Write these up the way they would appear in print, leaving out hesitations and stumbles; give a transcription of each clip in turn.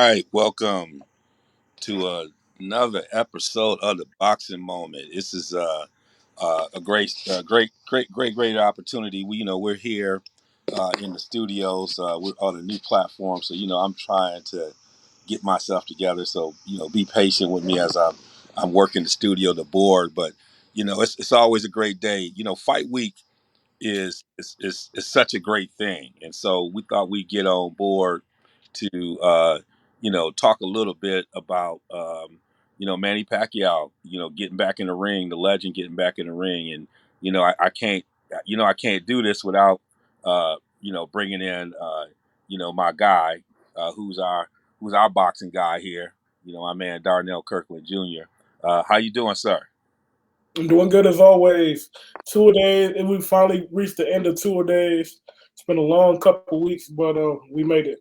right, welcome to another episode of the Boxing Moment. This is a great opportunity. We're here in the studios. We're on a new platform, so I'm trying to get myself together. So be patient with me as I'm working the studio, the board. But it's always a great day. Fight week is such a great thing, and so we thought we'd get on board to talk a little bit about Manny Pacquiao, getting back in the ring, the legend getting back in the ring, and I can't I can't do this without bringing in my guy who's our boxing guy here, my man Darnell Kirkland Jr. How you doing, sir? I'm doing good as always. 2 days, and we finally reached the end of 2 days. It's been a long couple weeks, but we made it.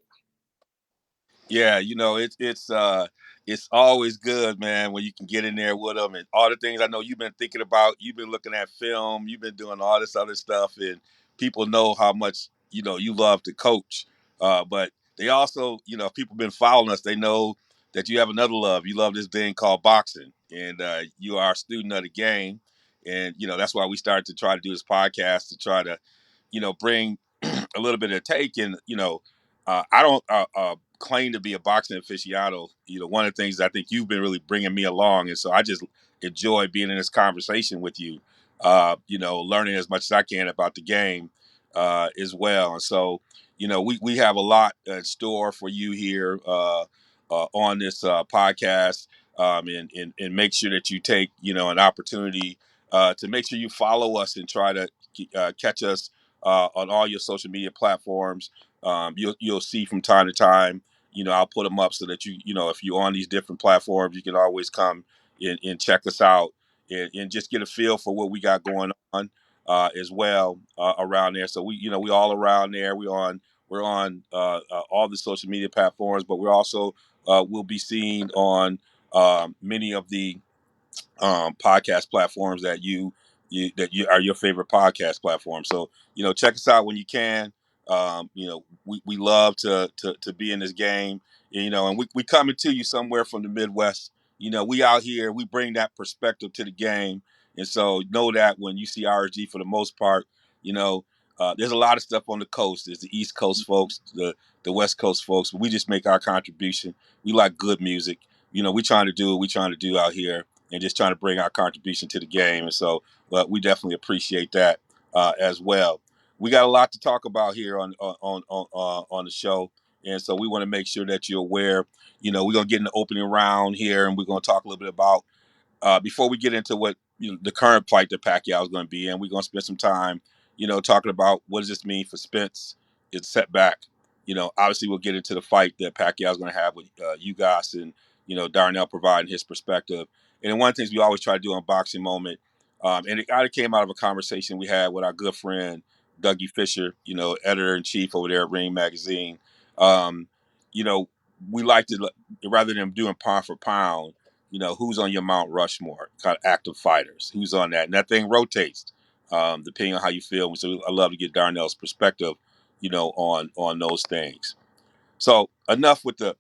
Yeah, it's always good, man, when you can get in there with them and all the things I know you've been thinking about. You've been looking at film, you've been doing all this other stuff, and people know how much you love to coach. But they also, if people been following us, they know that you have another love. You love this thing called boxing, and you are a student of the game, and that's why we started to try to do this podcast to try to, bring a little bit of take. And I don't claim to be a boxing aficionado. One of the things I think you've been really bringing me along, and so I just enjoy being in this conversation with you. Learning as much as I can about the game as well. And so we have a lot in store for you here on this podcast. And make sure that you take an opportunity to make sure you follow us and try to catch us on all your social media platforms. You'll see from time to time. I'll put them up so that if you're on these different platforms, you can always come and check us out and just get a feel for what we got going on as well around there. So we all around there. We're on all the social media platforms, but we're also will be seen on many of the podcast platforms that you are your favorite podcast platform. So check us out when you can. We love to be in this game. And we coming to you somewhere from the Midwest. We out here. We bring that perspective to the game, and so know that when you see RG, for the most part, you know. There's a lot of stuff on the coast. There's the East Coast folks, the West Coast folks, but we just make our contribution. We like good music. We trying to do what we trying to do out here and just trying to bring our contribution to the game. And so we definitely appreciate that as well. We got a lot to talk about here on the show, and so we want to make sure that you're aware. We're gonna get in the opening round here, and we're gonna talk a little bit about before we get into what the current fight that Pacquiao is going to be in. We're going to spend some time, talking about what does this mean for Spence. It's set back. Obviously we'll get into the fight that Pacquiao is going to have with Ugas and Darnell providing his perspective. And then one of the things we always try to do on Boxing Moment, and it kind of came out of a conversation we had with our good friend Dougie Fisher, editor in chief over there at Ring Magazine. Um, you know, we like to, rather than doing pound for pound, who's on your Mount Rushmore, kind of active fighters, who's on that, and that thing rotates depending on how you feel. So I love to get Darnell's perspective, on those things. So enough with the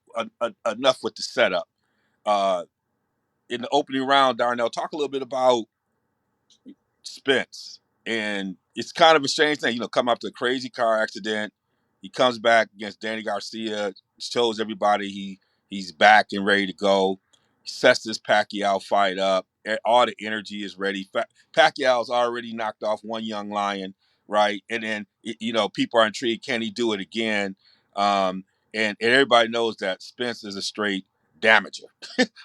setup. Uh, in the opening round, Darnell, talk a little bit about Spence. And it's kind of a strange thing, come after a crazy car accident. He comes back against Danny Garcia, shows everybody he's back and ready to go. He sets this Pacquiao fight up. All the energy is ready. Pacquiao's already knocked off one young lion, right? And then, people are intrigued. Can he do it again? And everybody knows that Spence is a straight damager.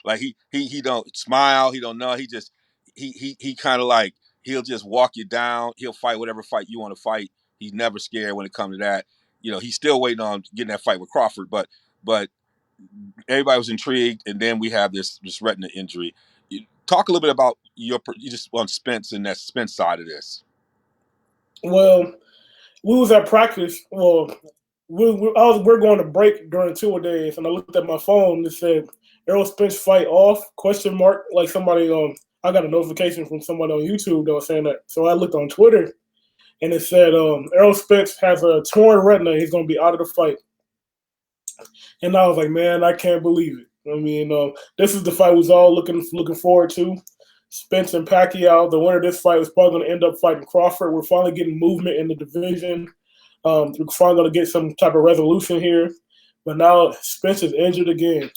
Like he don't smile. He don't know. He just he kind of like he'll just walk you down. He'll fight whatever fight you want to fight. He's never scared when it comes to that. He's still waiting on getting that fight with Crawford, but everybody was intrigued, and then we have this retina injury. Talk a little bit about you just on Spence and that Spence side of this. Well, we was at practice. Well, we're going to break during 2 days, and I looked at my phone and it said Errol Spence fight off question mark. Like somebody I got a notification from somebody on YouTube that was saying that. So I looked on Twitter and it said Errol Spence has a torn retina. He's going to be out of the fight. And I was like, man, I can't believe it. I mean, this is the fight we was all looking forward to. Spence and Pacquiao. The winner of this fight was probably going to end up fighting Crawford. We're finally getting movement in the division. We're finally going to get some type of resolution here. But now Spence is injured again.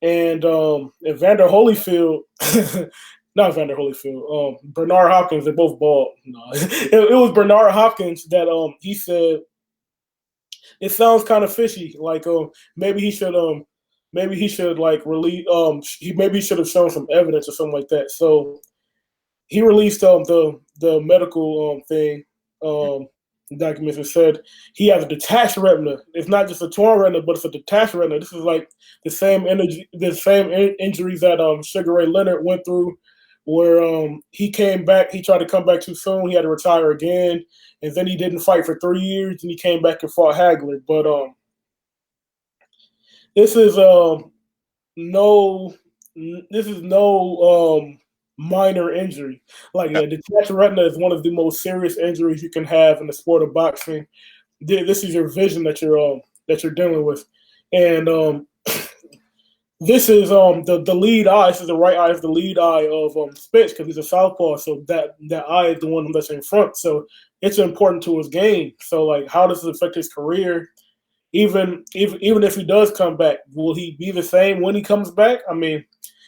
And Vander Holyfield, not Vander Holyfield, Bernard Hopkins, they're both bald. No, it was Bernard Hopkins that he said it sounds kind of fishy. Like maybe he should like release he maybe should have shown some evidence or something like that. So he released the medical thing documents and said he has a detached retina. It's not just a torn retina, but it's a detached retina. This is like the same injuries that Sugar Ray Leonard went through, where he came back. He tried to come back too soon. He had to retire again, and then he didn't fight for 3 years. And he came back and fought Hagler. But this is no this is no minor injury. Like detached retina is one of the most serious injuries you can have in the sport of boxing. This is your vision that you're dealing with, and this is the lead eye. This is the right eye is the lead eye of Spence because he's a southpaw. So that eye is the one that's in front. So it's important to his game. So like, how does it affect his career? Even if he does come back, will he be the same when he comes back? I mean,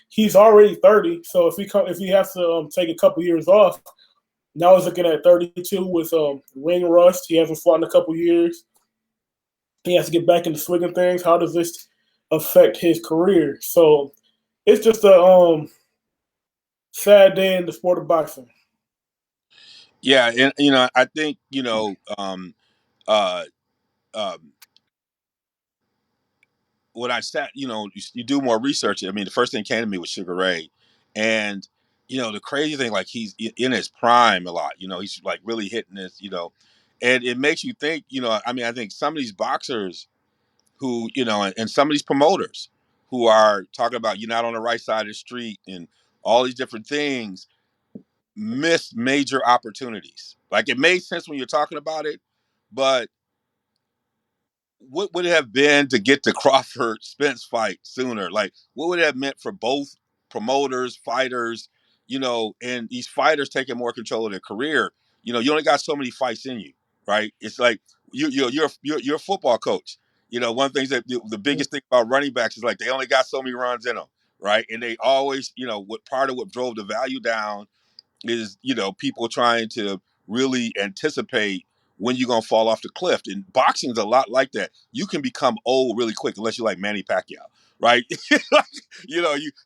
he's already 30, so if he has to take a couple years off, now he's looking at 32 with ring rust. He hasn't fought in a couple years. He has to get back into swinging things. How does this affect his career? So it's just a sad day in the sport of boxing. Yeah, and I think uh, um, when I sat, you do more research. I mean, the first thing came to me was Sugar Ray, and the crazy thing, like he's in his prime a lot. He's like really hitting this. And it makes you think. I mean, I think some of these boxers who, and some of these promoters who are talking about you're not on the right side of the street and all these different things missed major opportunities. Like it made sense when you're talking about it, but what would it have been to get the Crawford Spence fight sooner? Like, what would it have meant for both promoters, fighters, and these fighters taking more control of their career? You only got so many fights in you, right? It's like you're a football coach. One of the things that the biggest thing about running backs is like they only got so many runs in them, right? And they always, what part of what drove the value down is people trying to really anticipate when you're gonna fall off the cliff. And boxing's a lot like that. You can become old really quick unless you're like Manny Pacquiao, right? Like,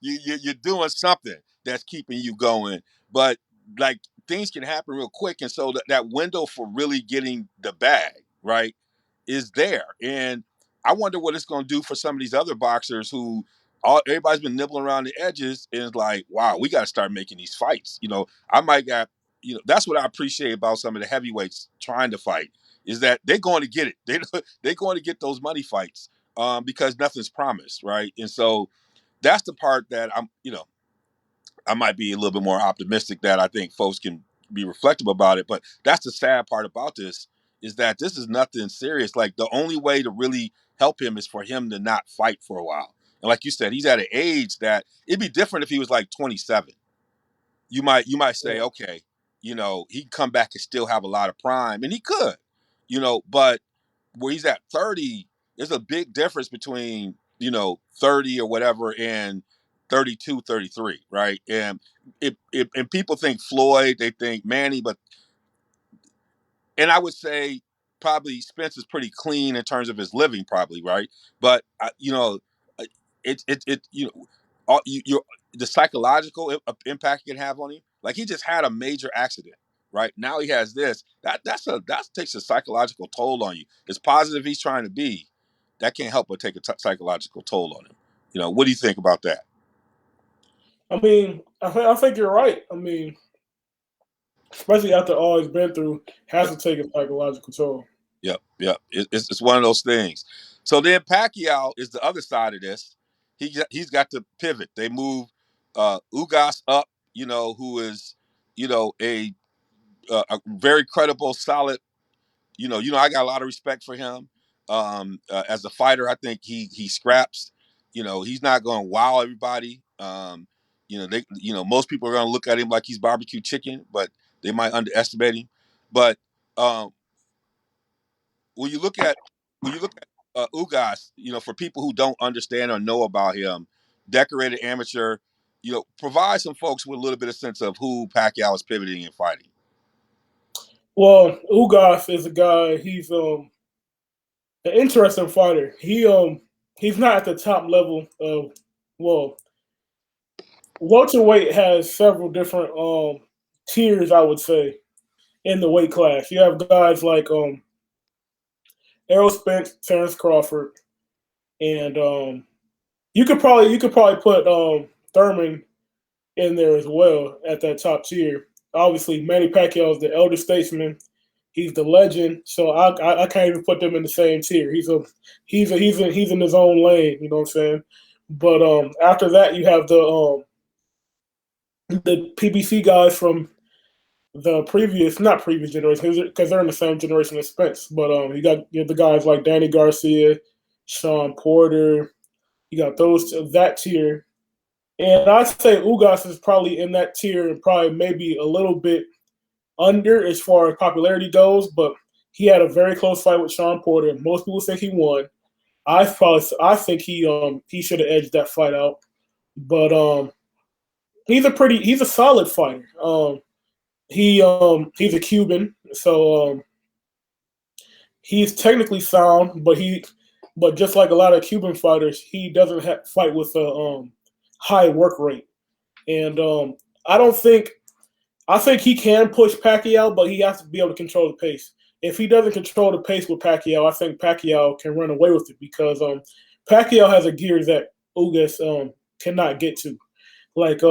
you're doing something that's keeping you going, but like things can happen real quick, and so that window for really getting the bag right is there. And I wonder what it's gonna do for some of these other boxers who everybody's been nibbling around the edges and it's like, wow, we got to start making these fights. I might got, that's what I appreciate about some of the heavyweights trying to fight is that they're going to get it. They're going to get those money fights because nothing's promised, right? And so that's the part that I might be a little bit more optimistic that I think folks can be reflective about it. But that's the sad part about this is that this is nothing serious. Like the only way to really help him is for him to not fight for a while. And like you said, he's at an age that it'd be different if he was like 27. You might say, okay, he can come back and still have a lot of prime, and he could, but where he's at 30, there's a big difference between 30 or whatever and 32, 33, right? And people think Floyd, they think Manny, and I would say probably Spence is pretty clean in terms of his living, probably, right? But uh, it all, you're the psychological impact it can have on him. Like he just had a major accident, right? Now he has this. That takes a psychological toll on you. As positive he's trying to be, that can't help but take a psychological toll on him. What do you think about that? I mean, I think you're right. I mean, especially after all he's been through, has to take a psychological toll. Yep, yep. It's one of those things. So then Pacquiao is the other side of this. He's got to pivot. They move Ugas up, who is a very credible, solid. I got a lot of respect for him. As a fighter, I think he scraps. He's not going to wow everybody. Most people are going to look at him like he's barbecue chicken, but they might underestimate him. But um, when you look at Ugas, for people who don't understand or know about him, decorated amateur, provide some folks with a little bit of sense of who Pacquiao is pivoting and fighting. Well, Ugas is a guy. He's an interesting fighter. He's not at the top level of well, welterweight has several different tiers, I would say, in the weight class. You have guys like Errol Spence, Terrence Crawford, and you could probably put Thurman in there as well at that top tier. Obviously, Manny Pacquiao is the elder statesman. He's the legend, so I can't even put them in the same tier. He's in his own lane. You know what I'm saying? But after that, you have the PBC guys from the previous, not previous generation, because they're in the same generation as Spence. But you have the guys like Danny Garcia, Sean Porter. You got those that tier, and I'd say Ugas is probably in that tier, and probably maybe a little bit under as far as popularity goes. But he had a very close fight with Sean Porter. Most people think he won. I think he should have edged that fight out. But he's a solid fighter. He's a Cuban, so he's technically sound, but just like a lot of Cuban fighters, he doesn't fight with a high work rate, and I don't think I think he can push Pacquiao, but he has to be able to control the pace. If he doesn't control the pace with Pacquiao, I think Pacquiao can run away with it because Pacquiao has a gear that Ugas cannot get to. Like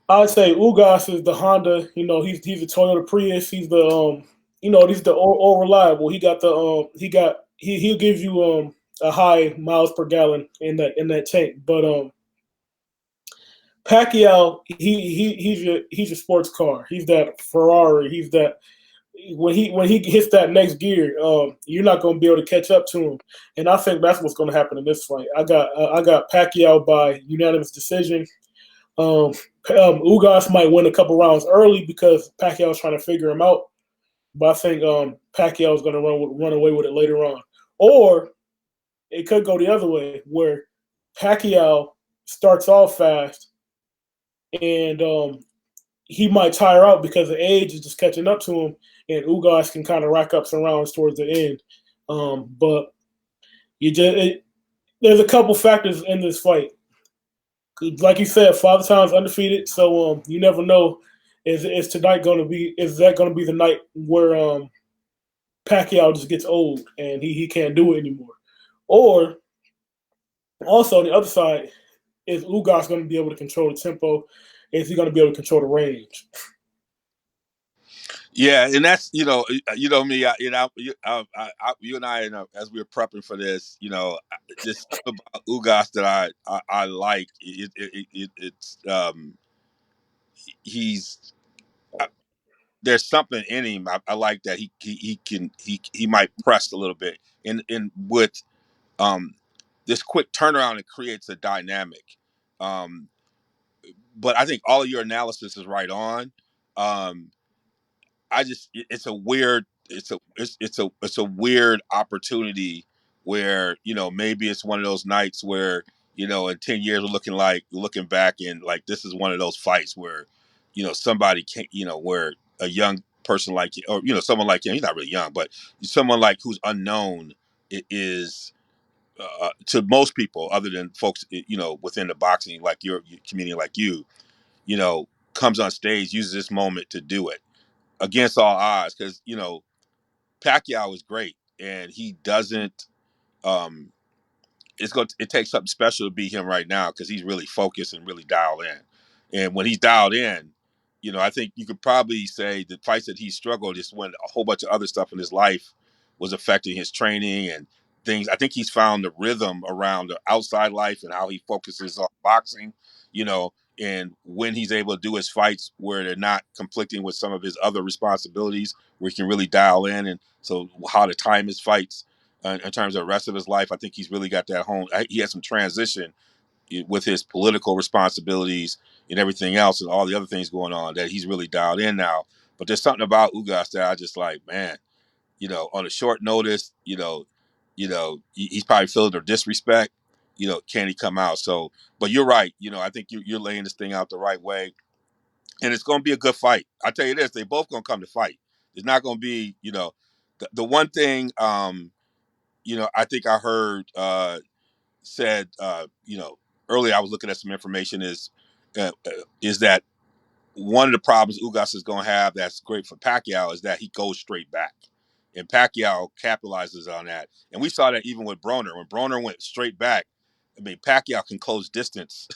I'd say Ugas is the Honda. He's the Toyota Prius. He's the all reliable. He got the he'll give you a high miles per gallon in that tank. But Pacquiao, he's a sports car. He's that Ferrari. He's that when he hits that next gear, you're not going to be able to catch up to him. And I think that's what's going to happen in this fight. I got Pacquiao by unanimous decision. Um, Ugas might win a couple rounds early because Pacquiao's trying to figure him out. But I think Pacquiao is going to run away with it later on. Or it could go the other way where Pacquiao starts off fast and he might tire out because the age is just catching up to him, and Ugas can kind of rack up some rounds towards the end. But there's a couple factors in this fight. Like you said, Father Time's undefeated, so you never know. Is tonight going to be? Is that going to be the night where Pacquiao just gets old and he can't do it anymore? Or also on the other side, is Ugas going to be able to control the tempo? Is he going to be able to control the range? Yeah, and that's me. You and I, as we were prepping for this, just about Ugas that I like. He's there's something in him. I like that he might press a little bit, and with um this quick turnaround, it creates a dynamic. Um, but I think all of your analysis is right on. Um, it's a weird it's a weird opportunity where maybe it's one of those nights where in 10 years we're looking back and like this is one of those fights where somebody can't where a young person like or someone like him, he's not really young, but someone like who's unknown is to most people other than folks within the boxing like your community like you know comes on stage, uses this moment to do it against all odds because Pacquiao is great and he doesn't. Um, it takes something special to beat him right now because he's really focused and really dialed in. And when he's dialed in, I think you could probably say the fights that he struggled is when a whole bunch of other stuff in his life was affecting his training and things. I think he's found the rhythm around the outside life and how he focuses on boxing. and when he's able to do his fights where they're not conflicting with some of his other responsibilities, where he can really dial in, and so how to time his fights in terms of the rest of his life. I think he's really got that home. He has some transition with his political responsibilities and everything else, and all the other things going on that he's really dialed in now. But there's something about Ugas that I just like, man. On a short notice, he's probably feeling their disrespect. Can he come out? So, but you're right. I think you're laying this thing out the right way, and it's going to be a good fight. I tell you this: they both going to come to fight. It's not going to be, the one thing. I think I heard said, earlier. I was looking at some information. Is that one of the problems Ugas is going to have that's great for Pacquiao is that he goes straight back. And Pacquiao capitalizes on that. And we saw that even with Broner. When Broner went straight back, I mean, Pacquiao can close distance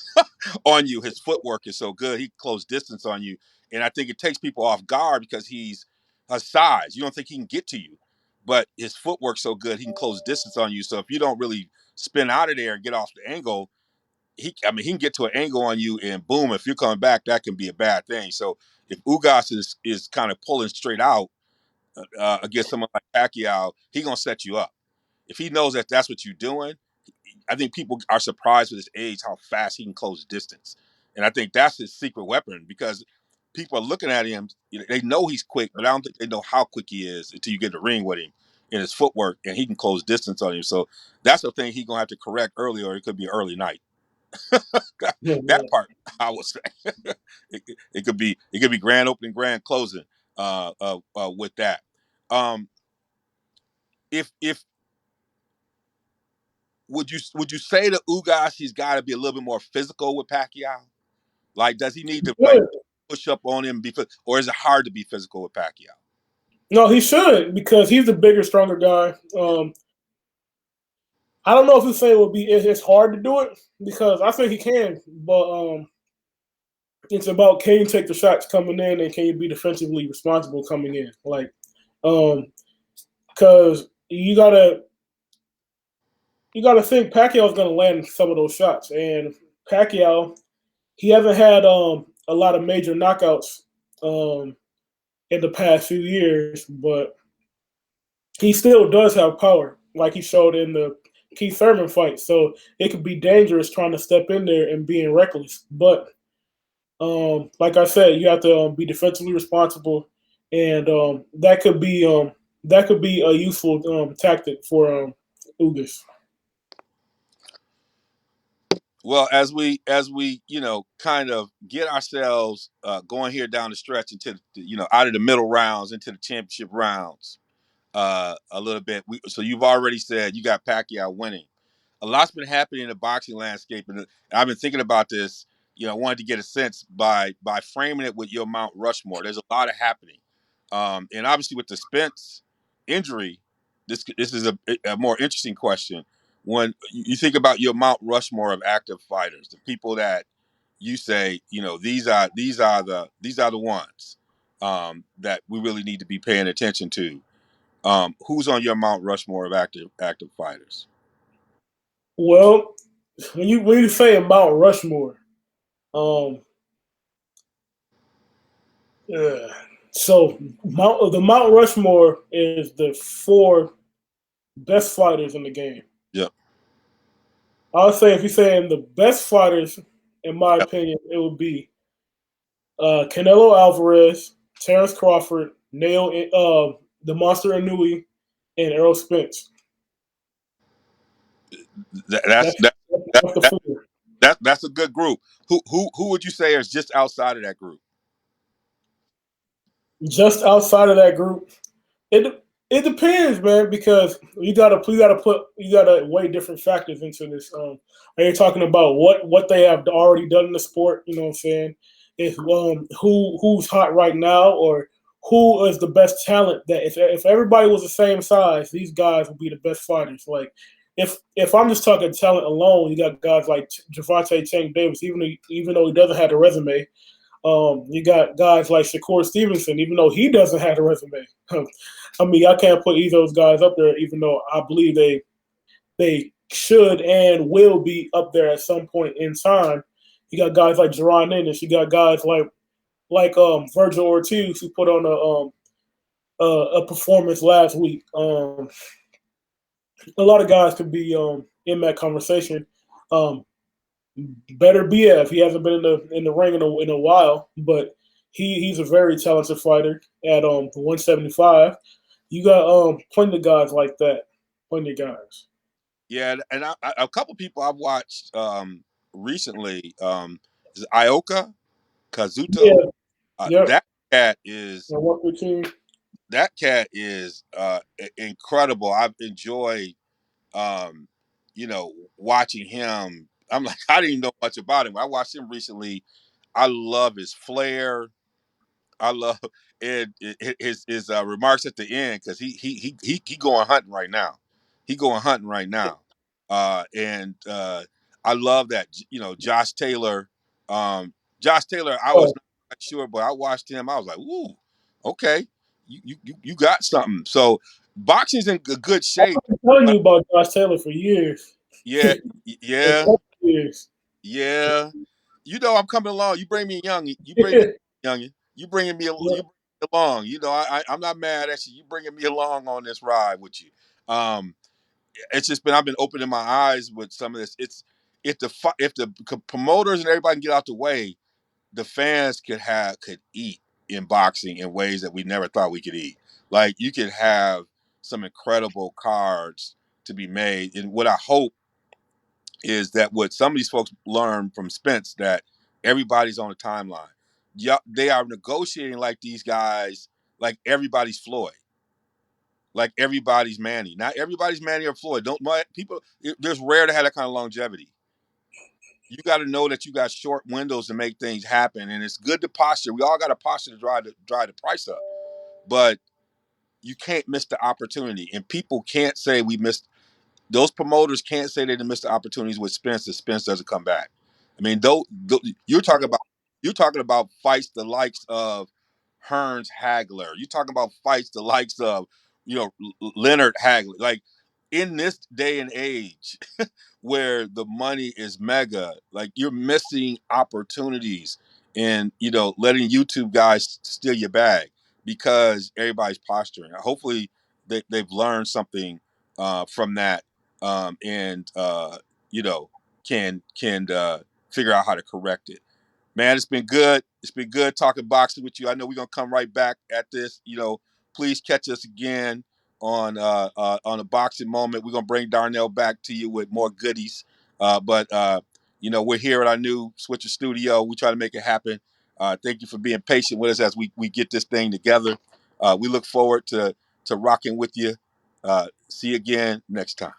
on you. His footwork is so good. He can close distance on you. And I think it takes people off guard because he's a size. You don't think he can get to you. But his footwork's so good, he can close distance on you. So if you don't really spin out of there and get off the angle, he can get to an angle on you, and boom, if you're coming back, that can be a bad thing. So if Ugas is kind of pulling straight out against someone like Pacquiao, he gonna set you up. If he knows that that's what you're doing, I think people are surprised with his age how fast he can close distance, and I think that's his secret weapon because people are looking at him. They know he's quick, but I don't think they know how quick he is until you get the ring with him in his footwork, and he can close distance on you. So that's the thing he's gonna have to correct early, or it could be early night. Yeah, That part I would say it could be grand opening, grand closing with that. Um, if would you say to Ugas he's got to be a little bit more physical with Pacquiao? Like, does he need to like good. push up on him, or is it hard to be physical with Pacquiao? No, he should because he's the bigger, stronger guy. Yeah. I don't know if he's saying it would be it's hard to do it because I think he can, but it's about can you take the shots coming in and can you be defensively responsible coming in, like because you gotta think Pacquiao's gonna land some of those shots, and Pacquiao he hasn't had a lot of major knockouts um, in the past few years, but he still does have power, like he showed in the Keith Thurman fight. So it could be dangerous trying to step in there and being reckless. But like I said, you have to be defensively responsible, and that could be a useful tactic for Ugas. Well, as we kind of get ourselves going here down the stretch into out of the middle rounds into the championship rounds a little bit. So you've already said you got Pacquiao winning. A lot's been happening in the boxing landscape, and I've been thinking about this. I wanted to get a sense by framing it with your Mount Rushmore. There's a lot of happening, and obviously with the Spence injury, this is a more interesting question. When you think about your Mount Rushmore of active fighters, the people that you say, these are the ones that we really need to be paying attention to. Who's on your Mount Rushmore of active fighters? Well, when you say Mount Rushmore, um, yeah. So the Mount Rushmore is the four best fighters in the game. Yep. I would say if you're saying the best fighters, in my Yep. opinion, it would be Canelo Alvarez, Terrence Crawford, the Monster Inouye, and Errol Spence. That's That's, that, that, that's the that, four. that's a good group. Who would you say is just outside of that group? Just outside of that group, it depends, man, because you gotta weigh different factors into this. Are you talking about what they have already done in the sport? You know what I'm saying? If who's hot right now, or who is the best talent? That if everybody was the same size, these guys would be the best fighters. Like if I'm just talking talent alone, you got guys like Javante Tank Davis, even though he doesn't have a resume. You got guys like Shakur Stevenson, even though he doesn't have a resume. I mean, I can't put either of those guys up there, even though I believe they should and will be up there at some point in time. You got guys like Jerron Ennis. You got guys like Virgil Ortiz who put on a performance last week. A lot of guys could be in that conversation. Um, Better BF. He hasn't been in the ring in a while, but he's a very talented fighter at 175. You got plenty of guys like that. Plenty of guys. Yeah, and a couple people I've watched recently is Ioka Kazuto. Yeah. Yep. That cat is I work with you. incredible. I've enjoyed um, watching him. I'm like, I didn't even know much about him. I watched him recently. I love his flair. I love his remarks at the end because he going hunting right now. He going hunting right now, and I love that. Josh Taylor. Josh Taylor. I was Oh, not quite sure, but I watched him. I was like, ooh, okay, you got something. So boxing's in good shape. I've been telling But you about Josh Taylor for years. yeah, For yeah, years. yeah. I'm coming along. You bring me young. You bring me young. You bringing me. Yeah. You bring me along. I'm not mad at you. You bringing me along on this ride with you. Um, it's just been I've been opening my eyes with some of this. It's if the promoters and everybody can get out the way, the fans could eat in boxing in ways that we never thought we could eat. Like you could have some incredible cards to be made, and what I hope is that what some of these folks learn from Spence that everybody's on a timeline. Yeah, they are negotiating like these guys, like everybody's Floyd, like everybody's Manny. Not everybody's Manny or Floyd. Don't people? There's rare to have that kind of longevity. You got to know that you got short windows to make things happen, and it's good to posture. We all got a posture to drive the price up, but you can't miss the opportunity, and people can't say we missed those promoters can't say they didn't miss the opportunities with Spence if Spence doesn't come back. I mean, though you're talking about fights the likes of Hearns Hagler. You're talking about fights the likes of Leonard Hagler. Like in this day and age, where the money is mega, like you're missing opportunities and letting YouTube guys steal your bag because everybody's posturing. Hopefully, they've learned something from that and can figure out how to correct it. Man, it's been good. It's been good talking boxing with you. I know we're gonna come right back at this. Please catch us again on a boxing moment. We're gonna bring Darnell back to you with more goodies. But we're here at our new Switcher Studio. We try to make it happen. Thank you for being patient with us as we get this thing together. We look forward to rocking with you. See you again next time.